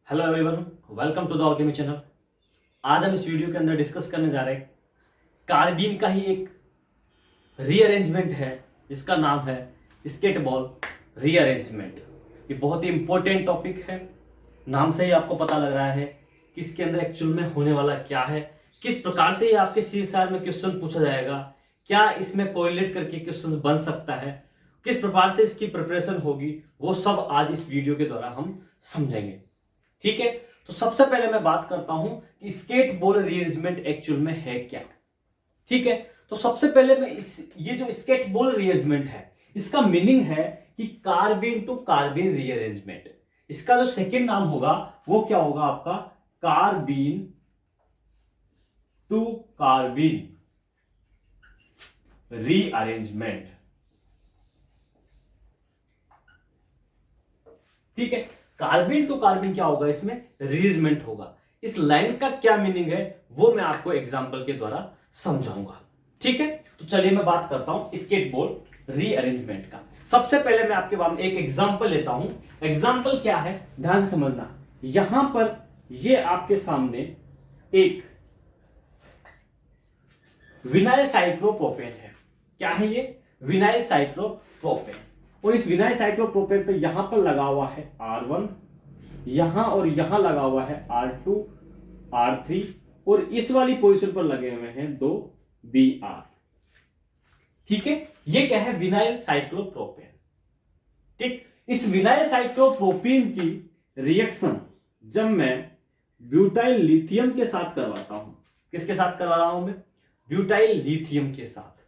Hello everyone, welcome to the Alchemy channel. आज हम इस वीडियो के अंदर डिस्कस करने जा रहे हैं कार्बीन का ही एक रीअरेंजमेंट है जिसका नाम है स्केट बॉल रीअरेंजमेंट। ये बहुत ही इंपॉर्टेंट टॉपिक है। नाम से ही आपको पता लग रहा है कि इसके अंदर एक्चुअल में होने वाला क्या है, किस प्रकार से ये आपके CSR में क्वेश्चन पूछा जाएगा, क्या इसमें कोरिलेट करके क्वेश्चन बन सकता है, किस प्रकार से इसकी प्रिपरेशन होगी, वो सब आज इस वीडियो के द्वारा हम समझेंगे। ठीक है, तो सबसे पहले मैं बात करता हूं कि स्केट बॉल रीअरेंजमेंट एक्चुअल में है क्या। ठीक है, तो सबसे पहले मैं ये जो स्केट बॉल रीअरेंजमेंट है इसका मीनिंग है कि कार्बन टू कार्बन रीअरेंजमेंट। इसका जो सेकंड नाम होगा वो क्या होगा आपका, कार्बन टू कार्बन रीअरेंजमेंट। ठीक है, कार्बन टू कार्बन क्या होगा, इसमें रीअरेंजमेंट होगा। इस लाइन का क्या मीनिंग है वो मैं आपको एग्जांपल के द्वारा समझाऊंगा। ठीक है, तो चलिए मैं बात करता हूं स्केट बॉल रीअरेंजमेंट का। सबसे पहले मैं आपके पास एक एग्जांपल लेता हूं। एग्जांपल क्या है, ध्यान से समझना। यहां पर ये आपके सामने एक विनाइल साइक्लोप्रोपेन है। क्या है ये, विनाइल साइक्लोप्रोपेन। और इस विनाइल साइक्लोप्रोपेन पे यहां पर लगा हुआ है R1, यहां और यहां लगा हुआ है R2, R3 और इस वाली पोजीशन पर लगे हुए हैं 2 Br। ठीक है, ये क्या है, विनाइल साइक्लोप्रोपेन। ठीक, इस विनाइल साइक्लोप्रोपेन की रिएक्शन जब मैं ब्यूटाइल लिथियम के साथ करवाता हूं, किसके साथ करवा रहा हूं मैं, ब्यूटाइल लिथियम के साथ,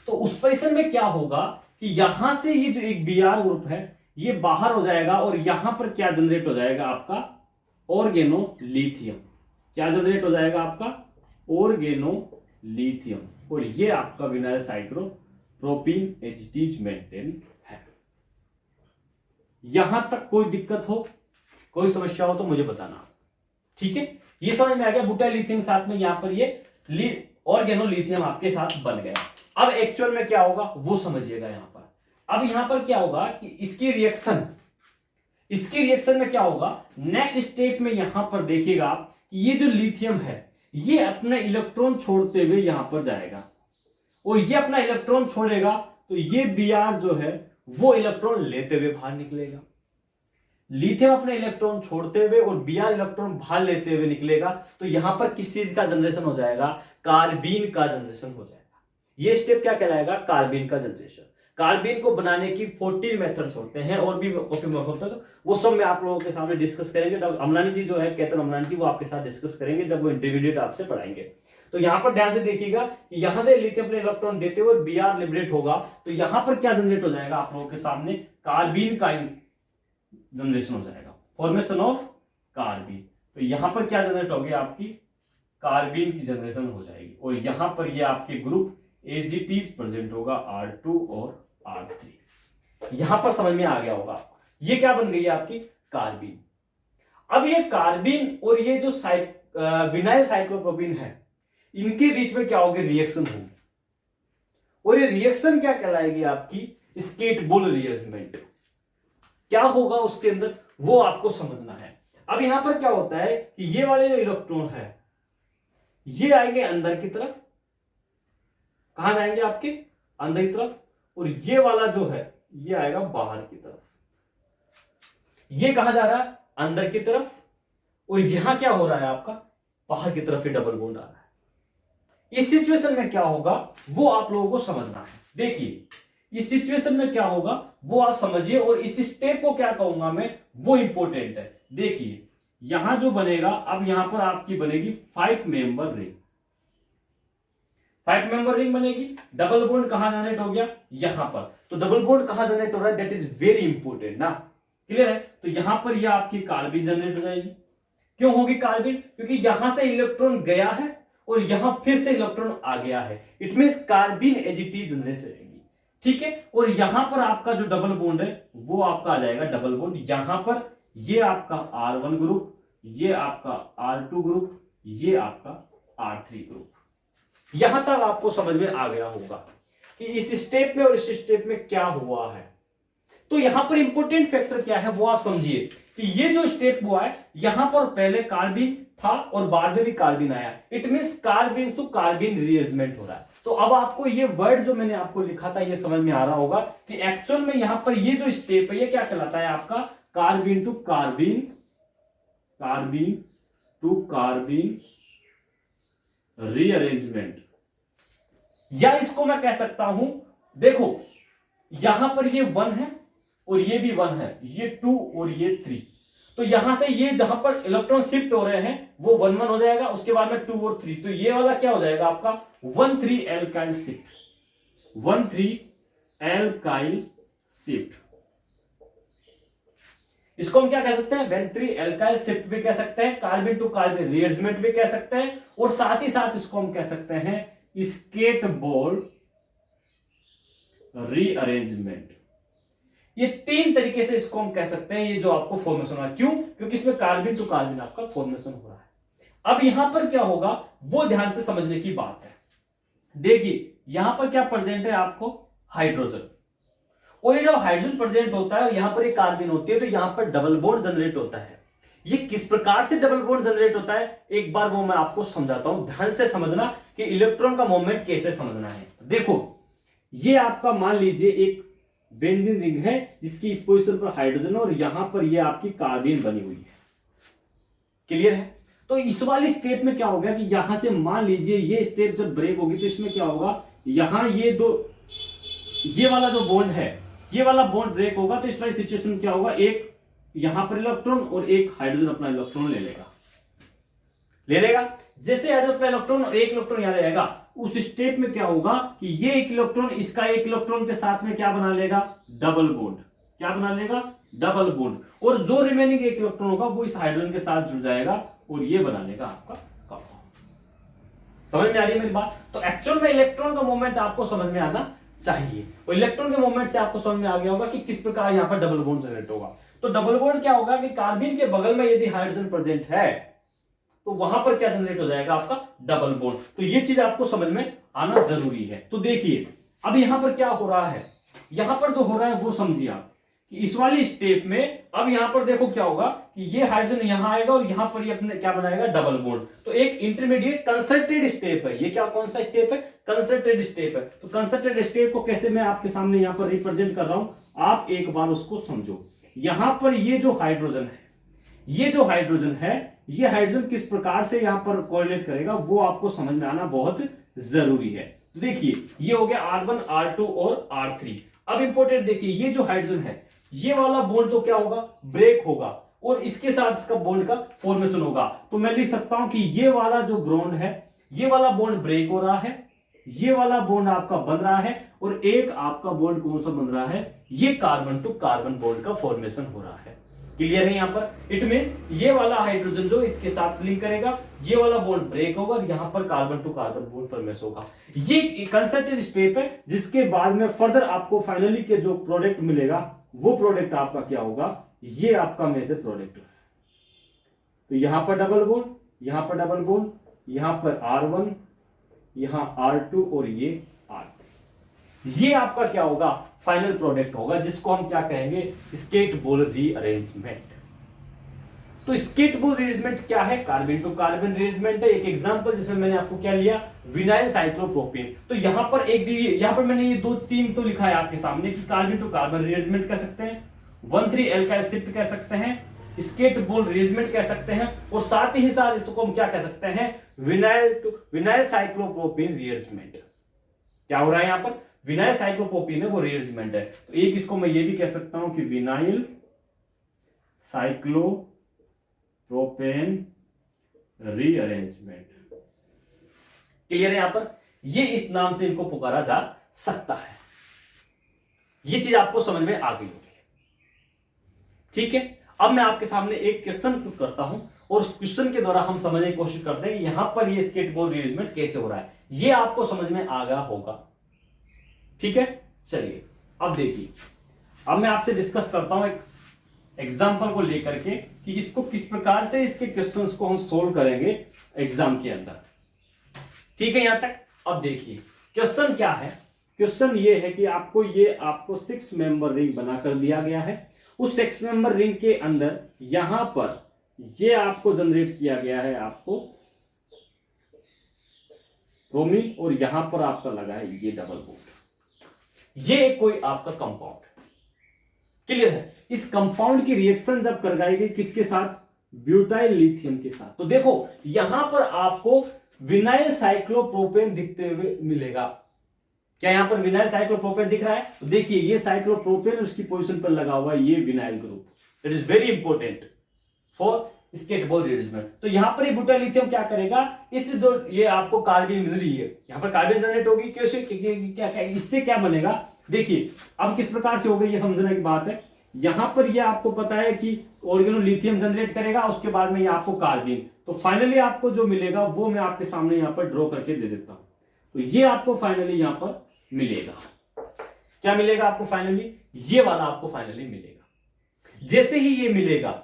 तो उस पोजीशन में क्या होगा कि यहां से ये जो एक Br ग्रुप है ये बाहर हो जाएगा और यहां पर क्या जनरेट हो जाएगा आपका, ऑर्गेनोलिथियम। क्या जनरेट हो जाएगा आपका, ऑर्गेनोलिथियम। और ये आपका vinyl cyclopropane as it is maintain है। यहां तक कोई दिक्कत हो, कोई समस्या हो तो मुझे बताना। ठीक है, ये समझ में आ गया। ब्यूटाइल लिथियम साथ में यहां पर ये ऑर्गेनोलिथियम आपके साथ बन गया। अब एक्चुअल में क्या होगा वो समझिएगा। यहां पर अब यहां पर क्या होगा कि इसकी रिएक्शन में क्या होगा, नेक्स्ट स्टेप में यहां पर देखिएगा आप, ये जो लिथियम है ये अपना इलेक्ट्रॉन छोड़ते हुए यहां पर जाएगा और ये अपना इलेक्ट्रॉन छोड़ेगा तो ये Br जो है वो इलेक्ट्रॉन लेते हुए बाहर निकलेगा। लिथियम अपने इलेक्ट्रॉन छोड़ते हुए और Br इलेक्ट्रॉन बाहर लेते हुए निकलेगा, तो यहां पर किस चीज का जनरेशन हो जाएगा, कार्बीन का जनरेशन हो जाएगा। ये स्टेप क्या कहलाएगा, कार्बीन का जनरेशन। कार्बीन को बनाने की 14 मेथड्स होते हैं और भी होते हैं, वो सब मैं आप लोगों के सामने डिस्कस करेंगे। अमलानी जी जो है, केतन अमलानी जी, वो आपके साथ डिस्कस करेंगे जब वो इंटरमीडिएट आपसे पढ़ाएंगे। तो यहां पर ध्यान से देखिएगा कि यहां से लिथियम अपने इलेक्ट्रॉन देते हुए Br लिबरेट होगा, तो यहां पर क्या जनरेट हो जाएगा आप लोगों के सामने, कार्बीन का जनरेशन हो जाएगा, फॉर्मेशन ऑफ कार्बीन। तो यहां पर क्या जनरेट होगी, आपकी कार्बीन की जनरेशन हो जाएगी और यहां पर ये आपके group as it is present होगा, R2 और R3। यहां पर समझ में आ गया होगा आपको, ये क्या बन गई है आपकी, कार्बीन। अब ये कार्बीन और ये जो विनाइल साइक्लोप्रोपेन है इनके बीच में क्या होगी, रिएक्शन होगी और ये रिएक्शन क्या कहलाएगी आपकी, स्केट बॉल रीअरेंजमेंट। क्या होगा उसके अंदर वो आपको समझना है। अब यहां पर क्या होता है कि ये वाले जो इलेक्ट्रॉन है ये आएंगे अंदर की तरफ, कहां जाएंगे आपके, अंदर की तरफ, और ये वाला जो है ये आएगा बाहर की तरफ। ये कहां जा रहा है, अंदर की तरफ, और यहां क्या हो रहा है आपका, बाहर की तरफ ही डबल बॉन्ड आ रहा है। इस सिचुएशन में क्या होगा वो आप लोगों को समझना है। देखिए इस सिचुएशन में क्या होगा वो आप समझिए, और इस स्टेप को क्या कहूंगा मैं, वो इंपॉर्टेंट है। देखिए यहां जो बनेगा, अब यहां पर आपकी बनेगी 5 मेंबर रिंग। 5 मेंबर रिंग बनेगी, डबल बॉन्ड कहां जनरेट हो गया, यहां पर। तो डबल बॉन्ड कहां जनरेट हो रहा है, दैट इज वेरी इंपॉर्टेंट ना, क्लियर है। तो यहां पर यह आपकी कार्बन जनरेट हो जाएगी। क्यों होगी कार्बन, क्योंकि यहां से इलेक्ट्रॉन गया है और यहां फिर से इलेक्ट्रॉन आ गया है, it means carbon as it is generate हो जाएगी। ठीक है, और यहां पर आपका जो डबल बॉन्ड है वो आपका आ जाएगा डबल बॉन्ड, यहां पर ये आपका R1 ग्रुप, ये आपका R2 ग्रुप, ये आपका R3 ग्रुप। यहां तक आपको समझ में आ गया होगा कि इस स्टेप में और इस स्टेप में क्या हुआ है। तो यहां पर इंपॉर्टेंट फैक्टर क्या है वो आप समझिए कि ये जो स्टेप हुआ है यहां पर पहले कार्बिन था और बाद में भी कार्बिन आया, it means carbene to कार्बिन rearrangement हो रहा है। तो अब आपको ये वर्ड जो मैंने आपको लिखा था ये समझ में आ रहा होगा कि एक्चुअल में यहां पर ये जो स्टेप है ये क्या कहलाता है आपका carbon to carbon, carbon to कार्बिन rearrangement. या इसको मैं कह सकता हूं, देखो यहां पर ये 1 है और ये भी 1 है, ये 2 और ये 3, तो यहां से ये जहां पर इलेक्ट्रॉन शिफ्ट हो रहे हैं वो 1 1 हो जाएगा, उसके बाद में 2 और 3, तो ये वाला क्या हो जाएगा आपका 1 3 एल्काइल शिफ्ट, 1 3 एल्काइल शिफ्ट। इसको हम क्या कह सकते हैं 1 3 एल्काइल शिफ्ट भी कह सकते हैं, कार्बिन टू कार्बिन रीअरेंजमेंट भी कह सकते हैं, और साथ ही साथ इसको हम कह सकते हैं स्केट बोल्ट रीअरेंजमेंट। ये 3 तरीके से इसको हम कह सकते हैं, ये जो आपको फॉर्मेशन हो रहा है। क्यों? क्योंकि इसमें कार्बिन टू कार्बिन आपका फॉर्मेशन हो रहा है। अब यहां पर क्या होगा वो ध्यान से समझने की बात है। देखिए यहां पर क्या प्रेजेंट है आपको हाइड्रोजन, और ये जब हाइड्रोजन प्रेजेंट होता है और यहां पर एक कार्बिन होती है तो यहां पर डबल बॉन्ड जनरेट होता है। ये किस प्रकार से डबल बॉन्ड जनरेट होता है एक बार वो मैं आपको समझाता हूं, ध्यान से समझना कि इलेक्ट्रॉन का मूवमेंट कैसे समझना है। देखो ये आपका मान लीजिए एक बेंजीन रिंग है जिसकी इस पोजीशन पर हाइड्रोजन और यहां पर ये आपकी कार्बिन बनी हुई है, क्लियर है। तो इस वाली स्टेप में क्या होगा कि यहां से मान लीजिए ये स्टेप जब ब्रेक होगी तो इसमें क्या होगा, यहां ये वाला जो बॉन्ड है ये वाला बॉन्ड ब्रेक होगा, तो इस वाली सिचुएशन में क्या होगा, एक यहां पर इलेक्ट्रॉन और एक हाइड्रोजन अपना इलेक्ट्रॉन ले लेगा। जैसे हाइड्रोजन अपना इलेक्ट्रॉन और एक इलेक्ट्रॉन यहां रहेगा, उस स्टेप में क्या होगा कि ये एक इलेक्ट्रॉन इसका एक इलेक्ट्रॉन के साथ में क्या बना लेगा, डबल बॉन्ड। क्या बना लेगा, डबल बॉन्ड, और जो रिमेनिंग एक इलेक्ट्रॉन होगा वो इस हाइड्रोजन के साथ जुड़ जाएगा और ये बना लेगा आपका कंपाउंड। समझ में आ रही है मेरी बात? तो एक्चुअल में इलेक्ट्रॉन का मूवमेंट आपको समझ में आना चाहिए, और इलेक्ट्रॉन के मूवमेंट से आपको समझ में आ गया होगा कि किस प्रकार यहां पर डबल बॉन्ड जनरेट होगा। तो डबल बॉन्ड क्या होगा कि कार्बिन के बगल में यदि हाइड्रोजन प्रेजेंट है तो वहां पर क्या जनरेट हो जाएगा आपका डबल बॉन्ड। तो ये चीज आपको समझ में आना जरूरी है। तो देखिए अब यहां पर क्या हो रहा है, यहां पर जो हो रहा है वो समझिए आप कि इस वाली स्टेप में अब यहां पर देखो क्या होगा कि ये हाइड्रोजन यहां आएगा और यहां पर ये अपने क्या बनाएगा, डबल बॉन्ड। तो एक इंटरमीडिएट कंसंट्रेटेड स्टेप है, ये क्या कौन सा स्टेप है, कंसंट्रेटेड स्टेप है। तो कंसंट्रेटेड स्टेप को कैसे मैं आपके सामने यहां पर रिप्रेजेंट कर रहा हूं, आप एक बार उसको समझो। यहां पर ये जो हाइड्रोजन है, ये जो हाइड्रोजन है, ये हाइड्रोजन किस प्रकार से यहां पर कोरिलेट करेगा वो आपको समझ में आना बहुत जरूरी है। तो देखिए ये हो गया R1 R2 और R3। अब इंपॉर्टेंट देखिए ये जो हाइड्रोजन है ये वाला बॉन्ड तो क्या होगा, ब्रेक होगा, और इसके साथ इसका बॉन्ड का फॉर्मेशन होगा। तो मैं लिख सकता हूं कि ये वाला जो बॉन्ड है, ये वाला बॉन्ड ब्रेक हो रहा है, ये वाला बॉन्ड आपका बन रहा है, और एक आपका बॉन्ड कौन सा बन रहा है, ये कार्बन टू कार्बन बॉन्ड का फॉर्मेशन हो रहा है। क्लियर है? यहां पर इट मींस ये वाला हाइड्रोजन जो इसके साथ लिंक करेगा, ये वाला बॉन्ड ब्रेक होगा और यहां पर carbon to carbon bond formation होगा। ये कंसंट्रेटेड स्टेप है जिसके बाद में फर्दर आपको फाइनली के जो प्रोडक्ट मिलेगा वो प्रोडक्ट आपका क्या होगा, ये आपका मेजर प्रोडक्ट है। तो यहां पर डबल बॉन्ड, यहां पर डबल बॉन्ड, यहां पर R1, यहां R2 और ये R3, ये आपका क्या होगा, फाइनल प्रोडक्ट होगा, जिसको हम क्या कहेंगे, स्केट बोल रीअरेंजमेंट। तो स्केट बोल रीअरेंजमेंट क्या है, कार्बन टू कार्बन रीअरेंजमेंट है। एक एग्जांपल जिसमें मैंने आपको क्या लिया, विनाइल साइक्लोप्रोपेन। तो यहां पर यहां पर मैंने ये 2-3 तो लिखा है आपके सामने कि कार्बन टू कार्बन रीअरेंजमेंट कह सकते हैं, 1,3 एल्काइल शिफ्ट कह सकते हैं, स्केट बोल रीअरेंजमेंट कह सकते हैं, और साथ ही साथ इसको हम क्या कह सकते हैं, विनाइल साइक्लोप्रोपेन रीअरेंजमेंट। क्या हो रहा है यहां पर, विनाइल साइक्लोप्रोपेन है वो रीअरेंजमेंट है। तो एक इसको मैं ये भी कह सकता हूं कि विनाइल साइक्लोप्रोपेन रीअरेंजमेंट। क्लियर है? यहां पर ये इस नाम से इनको पुकारा जा सकता है। ये चीज आपको समझ में आ गई होगी, ठीक है। अब मैं आपके सामने एक क्वेश्चन पुट करता हूं और उस क्वेश्चन के द्वारा हम समझने की कोशिश करते हैं कि यहां पर ये स्केट बोल रीअरेंजमेंट कैसे हो रहा है। ये आपको समझ में आ गया होगा, ठीक है। चलिए अब देखिए, अब मैं आपसे डिस्कस करता हूं एक एग्जांपल को लेकर के कि इसको किस प्रकार से इसके क्वेश्चंस को हम सोल्व करेंगे एग्जाम के अंदर, ठीक है यहां तक। अब देखिए क्वेश्चन क्या है क्वेश्चन ये है कि आपको 6 मेंबर रिंग बना कर दिया गया है। उस 6 मेंबर रिंग के अंदर यहां पर ये आपको जनरेट किया गया है आपको ब्रोमीन, और यहां पर आपका लगा है ये डबल बॉन्ड। ये कोई आपका कंपाउंड क्लियर है। इस कंपाउंड की रिएक्शन जब करवाएगी किसके साथ, ब्यूटाइल लिथियम के साथ, तो देखो यहां पर आपको विनाइल साइक्लोप्रोपेन दिखते हुए मिलेगा। क्या यहां पर विनाइल साइक्लोप्रोपेन दिख रहा है, तो देखिए ये साइक्लोप्रोपेन उसकी पोजीशन पर लगा हुआ है ये vinyl group. It is very important for Skattebol reducement. तो यहां पर ये ब्यूटाइल लिथियम क्या करेगा, इस जो ये आपको कार्बन मिल रही है यहां पर कार्बन जनरेट होगी, कैसे क्या इससे क्या बनेगा, देखिए अब किस प्रकार से होगा ये समझने की बात है। यहां पर ये आपको पता है कि ऑर्गेनोलिथियम जनरेट करेगा, उसके बाद में ये आपको कार्बन, तो फाइनली आपको जो मिलेगा वो मैं आपके सामने यहां पर ड्रॉ करके दे देता हूं। तो ये आपको फाइनली यहां पर मिलेगा, क्या मिलेगा आपको फाइनली, ये वाला आपको फाइनली मिलेगा। जैसे ही ये मिलेगा,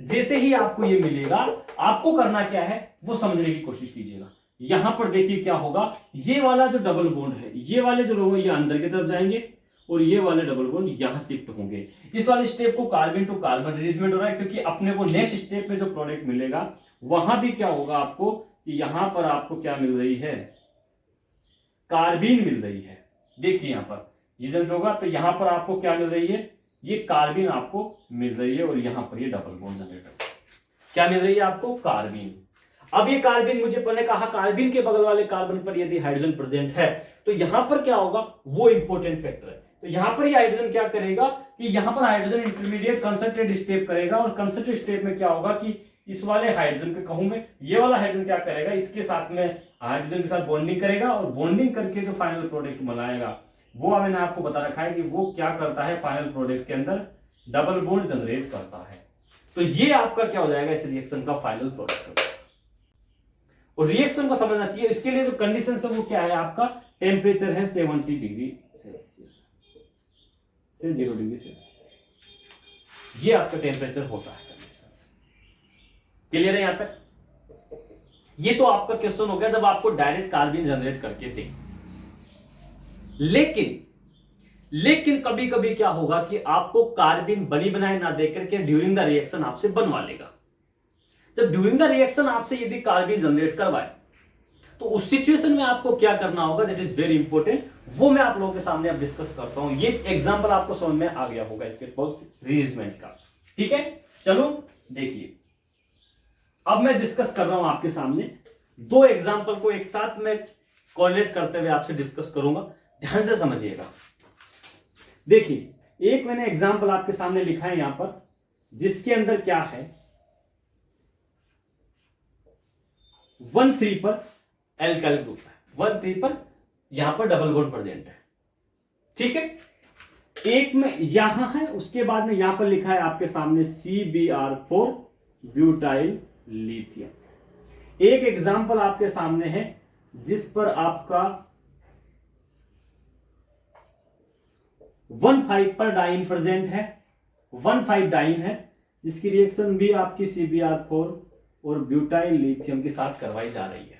जैसे ही आपको ये मिलेगा, आपको करना क्या है वो समझने की कोशिश कीजिएगा। यहां पर देखिए क्या होगा, ये वाला जो डबल बॉन्ड है, ये वाले जो लोग ये अंदर की तरफ जाएंगे और ये वाले डबल बॉन्ड यहां शिफ्ट होंगे। इस वाले स्टेप को कार्बन टू कार्बन रिलीजमेंट हो रहा है, क्योंकि अपने को नेक्स्ट स्टेप में जो प्रोडक्ट मिलेगा वहां भी क्या होगा आपको कि यहां पर आपको क्या मिल रही है, कार्बीन मिल रही है। देखिए यहां पर ये जनरेट होगा, तो यहां पर आपको क्या मिल रही है, ये कार्बीन आपको मिल रही है, और यहां पर ये डबल बॉन्ड जनरेट होगा। क्या मिल रही है आपको, कार्बीन। अब ये कार्बन, मुझे पहले कहा कार्बन के बगल वाले कार्बन पर यदि हाइड्रोजन प्रेजेंट है तो यहां पर क्या होगा, वो इंपॉर्टेंट फैक्टर है। तो यहां पर ये हाइड्रोजन क्या करेगा कि यहां पर हाइड्रोजन इंटरमीडिएट कंसंट्रेट स्टेप करेगा, और कंसंट्रेट स्टेप में क्या होगा कि इस वाले हाइड्रोजन के कहूं में ये वाला हाइड्रोजन क्या करेगा, इसके साथ में हाइड्रोजन के साथ बॉन्डिंग करेगा, और बॉन्डिंग करके जो फाइनल प्रोडक्ट बनाएगा वो मैंने आपको बता रखा है कि वो क्या करता है, फाइनल प्रोडक्ट के अंदर डबल बॉन्ड जनरेट करता है। तो ये आपका क्या हो जाएगा, इस रिएक्शन का फाइनल प्रोडक्ट। और रिएक्शन को समझना चाहिए, इसके लिए जो कंडीशन है वो क्या है, आपका टेम्परेचर है 70 डिग्री सेल्सियस से 0 डिग्री सेल्सियस, ये आपका टेम्परेचर होता है। क्लियर है यहां तक। ये तो आपका क्वेश्चन हो गया जब आपको डायरेक्ट कार्बन जनरेट करके दे। लेकिन कभी कभी क्या होगा कि आपको कार्बन बनी बनाए ना देकर के ड्यूरिंग द रिएक्शन आपसे बनवा लेगा। जब ड्यूरिंग द रिएक्शन आपसे यदि कार्बन जनरेट करवाए तो उस सिचुएशन में आपको क्या करना होगा, दैट इज वेरी इंपॉर्टेंट, वो मैं आप लोगों के सामने अब डिस्कस करता हूं। ये एग्जांपल आपको समझ में आ गया होगा इसके रिलीजमेंट का, ठीक है। चलो देखिए, अब मैं डिस्कस कर रहा हूं आपके सामने दो एग्जांपल को एक साथ में कोरिलेट करते हुए आपसे डिस्कस करूंगा, ध्यान से समझिएगा। देखिए, एक मैंने एग्जांपल आपके सामने लिखा है यहां पर, जिसके अंदर क्या है 1,3 पर एल्काइल ग्रुप है, 1,3 पर यहां पर डबल बॉन्ड प्रेजेंट है, ठीक है। एक में यहां है, उसके बाद में यहां पर लिखा है आपके सामने CbR4 ब्यूटाइल लिथियम। एक एग्जांपल आपके सामने है जिस पर आपका 1,5 पर डाइन प्रेजेंट है, 1,5 डाइन है, जिसकी रिएक्शन भी आपकी CbR4 और ब्यूटाइल लिथियम के साथ करवाई जा रही है।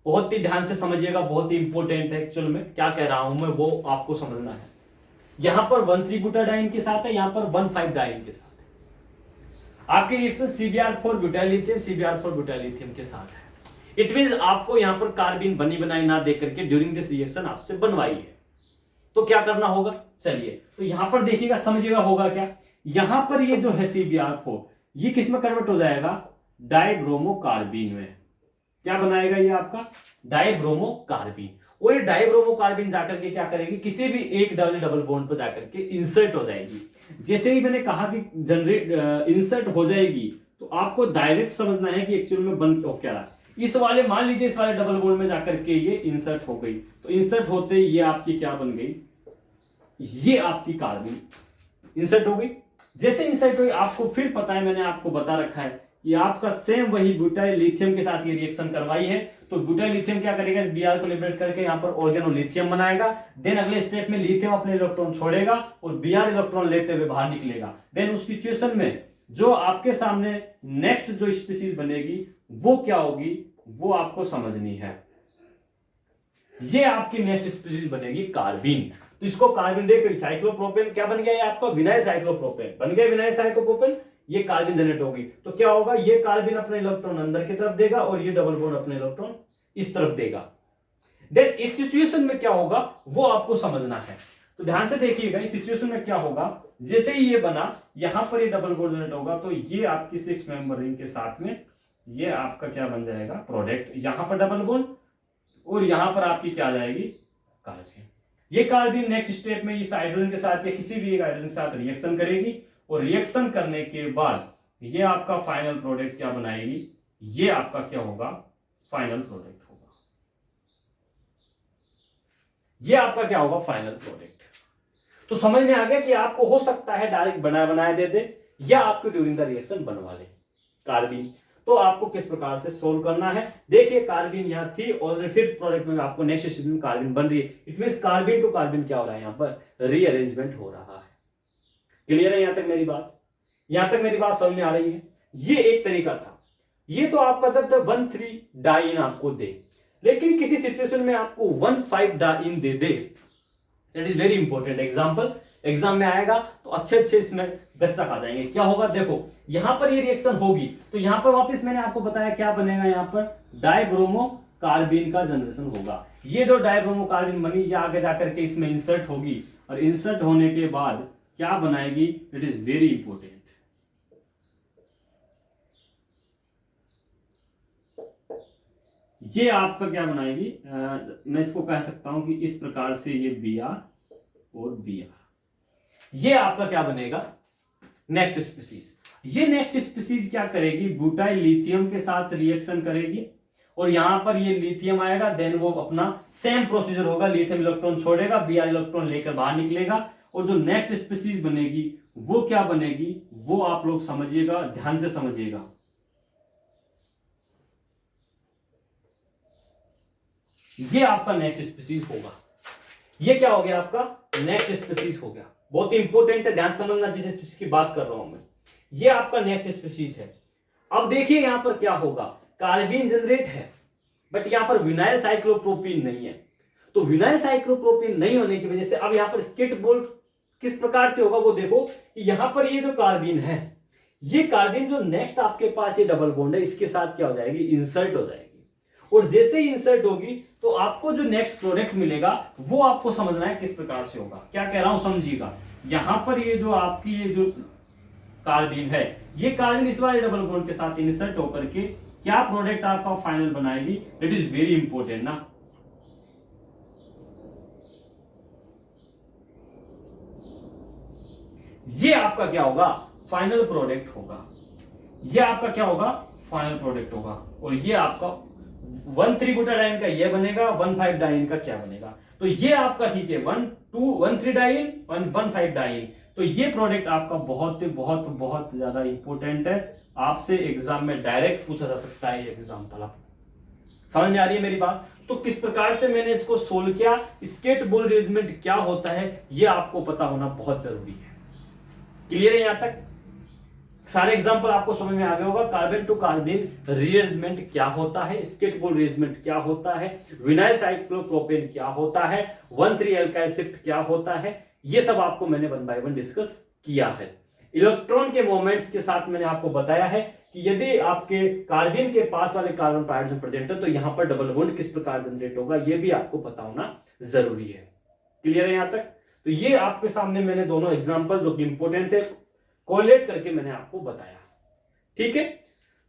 बहुत ही ध्यान से समझिएगा, बहुत ही इंपॉर्टेंट है। एक्चुअल में क्या कह रहा हूं मैं वो आपको समझना है। यहां पर 1,3 ब्यूटाडाइन के साथ है, यहां पर 1,5 डाइन के साथ है। आपकी reaction CbR4 butyl lithium, CbR4 butyl lithium के साथ है। इट मींस आपको यहां पर कार्बन बनी बनाई ना दे करके ड्यूरिंग दिस रिएक्शन आपसे बनवाई है। तो क्या करना होगा, चलिए तो यहां पर देखिएगा, समझिएगा होगा क्या। यहां पर ये जो है CbR4 ये किस में कन्वर्ट हो जाएगा, डाइब्रोमोकार्बीन में। क्या बनाएगा ये आपका, डाइब्रोमोकार्बीन। और ये डाइब्रोमोकार्बीन जाकर के क्या करेगी, किसी भी एक डबल बॉन्ड पर जाकर के इंसर्ट हो जाएगी। जैसे ही मैंने कहा कि जनरेट इंसर्ट हो जाएगी, तो आपको डायरेक्ट समझना है कि एक्चुअल में बन क्या रहा है। इस वाले, मान लीजिए इस वाले डबल बॉन्ड में जाकर के ये इंसर्ट हो गई, तो इंसर्ट होते ही ये आपकी क्या बन गई, ये आपकी कार्बन इंसर्ट हो गई। जैसे इंसर्ट हुई, आपको फिर पता है, मैंने आपको बता रखा है कि आपका सेम वही ब्यूटाइल लिथियम के साथ ये रिएक्शन करवाई है। तो ब्यूटाइल लिथियम क्या करेगा, इस Br को लिबरेट करके यहाँ पर ऑर्गेनोलिथियम बनाएगा। देन अगले स्टेप में लिथियम अपने इलेक्ट्रॉन छोड़ेगा और Br इलेक्ट्रॉन लेते हुए बाहर निकलेगा। देन उस सिचुएशन में जो आपके सामने नेक्स्ट जो स्पीसीज बनेगी वो क्या होगी, वो आपको समझनी है। ये आपकी नेक्स्ट स्पीशीज बनेगी कार्बीन। तो इसको कार्बन देखो, साइक्लोप्रोपेन क्या बन गया, ये आपका विनाइल साइक्लोप्रोपेन बन गया, विनाइल साइक्लोप्रोपेन, ये कार्बन जनरेट होगी। तो क्या होगा, ये कार्बन अपना इलेक्ट्रॉन अंदर की तरफ देगा और ये डबल बॉन्ड अपने इलेक्ट्रॉन इस तरफ देगा। देन इस सिचुएशन में क्या होगा वो आपको समझना है। तो ध्यान से देखिएगा, इस सिचुएशन में क्या होगा, जैसे ही ये बना, यहां पर ये डबल बॉन्ड जनरेट होगा, तो ये आपकी 6 मेंबर रिंग के साथ में ये आपका क्या बन जाएगा, प्रोडक्ट, यहां पर डबल बॉन्ड और यहां पर आपकी क्या आ जाएगी, कार्बन। ये कार्बन नेक्स्ट स्टेप में इस हाइड्रोजन के साथ या किसी भी एक हाइड्रोजन के साथ रिएक्शन करेगी और रिएक्शन करने के बाद ये आपका फाइनल प्रोडक्ट क्या बनाएगी, ये आपका क्या होगा, फाइनल प्रोडक्ट होगा। ये आपका क्या होगा, फाइनल प्रोडक्ट। तो समझ में आ गया कि आपको हो सकता है डायरेक्ट बनाया दे दे या आपको ड्यूरिंग द रिएक्शन बनवा ले कार्बन। तो आपको किस प्रकार से सोल्व करना है, देखिए कार्बन यहां थी और फिर प्रोडक्ट में आपको नेक्स्ट स्टेप में कार्बन बन रही है। It means carbon to carbon क्या हो रहा है, यहां पर रीअरेंजमेंट हो रहा है। क्लियर है यहां तक मेरी बात, यहां तक मेरी बात समझ में आ रही है। ये एक तरीका था, ये तो आपका जब तक 1,3 डाइन आपको दे, लेकिन किसी सिचुएशन में आपको 1,5 डाइन दे दे, that is very important. Exam में आएगा तो अच्छे इसमें गच्चक आ जाएंगे। क्या होगा, देखो यहां पर ये रिएक्शन होगी तो यहां पर वापस मैंने आपको बताया क्या बनेगा, यहां पर डाइब्रोमो कार्बन का जनरेशन होगा। ये जो डाइब्रोमो कार्बन बनी ये आगे जाकर के इसमें इंसर्ट होगी और इंसर्ट होने के बाद क्या बनाएगी, इट इज वेरी इंपॉर्टेंट। ये आपका क्या बनाएगी, मैं इसको कह सकता हूं कि इस प्रकार से ये Br और Br, ये आपका क्या बनेगा, नेक्स्ट स्पीसीज। ये नेक्स्ट स्पीसीज क्या करेगी, ब्यूटाइल लिथियम के साथ रिएक्शन करेगी और यहां पर ये लिथियम आएगा, देन वो अपना सेम प्रोसीजर होगा, लिथियम इलेक्ट्रॉन छोड़ेगा, Br इलेक्ट्रॉन लेकर बाहर निकलेगा और जो नेक्स्ट स्पीसीज बनेगी वो क्या बनेगी, वो आप लोग समझिएगा, ध्यान से समझिएगा। ये आपका नेक्स्ट स्पीसीज होगा, ये क्या हो गया, आपका नेक्स्ट स्पीसीज हो गया। बहुत इंपॉर्टेंट है, ध्यान समझना जिसकी बात कर रहा हूं मैं। ये आपका नेक्स्ट स्पीसीज है। अब देखिए यहां पर क्या होगा, कार्बन जनरेट है बट यहां पर विनाइल साइक्लोप्रोपीन नहीं है। तो विनाइल साइक्लोप्रोपीन नहीं होने की वजह से अब यहां पर स्केट बोल्ट किस प्रकार से होगा वो देखो कि यहां पर ये जो कार्बन है, ये कार्बन जो नेक्स्ट आपके पास ये डबल बॉन्ड है इसके साथ क्या हो जाएगी, इंसर्ट हो जाएगी और जैसे ही इंसर्ट होगी तो आपको जो नेक्स्ट प्रोडक्ट मिलेगा वो आपको समझना है किस प्रकार से होगा। क्या कह रहा हूं समझिएगा, यहां पर ये जो आपकी ये जो कार्बन है, ये कार्बन इस वाले डबल बॉन्ड के साथ इंसर्ट होकर के क्या प्रोडक्ट आपका फाइनल बनाएगी, इट इज वेरी इंपॉर्टेंट ना। ये आपका क्या होगा, फाइनल प्रोडक्ट होगा। ये आपका क्या होगा, फाइनल प्रोडक्ट होगा और ये आपका 1,3 बुटाडाइन का ये बनेगा, 1,5 डाइन का क्या बनेगा। तो ये आपका ठीक है 1,3 डाइन 1,5 डाइन। तो ये प्रोडक्ट आपका बहुत बहुत बहुत ज्यादा इंपॉर्टेंट है, आपसे एग्जाम में डायरेक्ट पूछा जा सकता है ये एग्जाम्पल। आप समझ में आ रही है मेरी बात। तो किस प्रकार से मैंने इसको सोल्व किया, स्केट बोल अरेंजमेंट क्या होता है ये आपको पता होना बहुत जरूरी है। क्लियर है यहां तक, सारे एग्जांपल आपको समझ में आ गया होगा। कार्बन टू कार्बन रीअरेंजमेंट क्या होता है, स्केट बोल अरेंजमेंट क्या होता है, विनाइल साइक्लोप्रोपेन क्या होता है, 1,3 एल्काइल शिफ्ट क्या होता है, ये सब आपको मैंने 1 बाय 1 डिस्कस किया है। इलेक्ट्रॉन के मोमेंट्स के साथ मैंने आपको बताया है कि यदि आपके कार्बन के पास वाले कार्बन पर हाइड्रोजन प्रेजेंट है तो यहां पर डबल बॉन्ड किस प्रकार जनरेट होगा, ये भी आपको पता होना जरूरी है। क्लियर है यहां तक। तो ये आपके सामने मैंने दोनों एग्जांपल जो कि इंपॉर्टेंट थे कोलेट करके मैंने आपको बताया। ठीक है,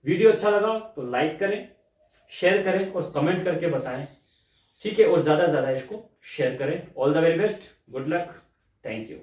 वीडियो अच्छा लगा तो लाइक करें, शेयर करें और कमेंट करके बताएं। ठीक है, और ज्यादा से ज्यादा इसको शेयर करें। All the very best, good luck, thank you.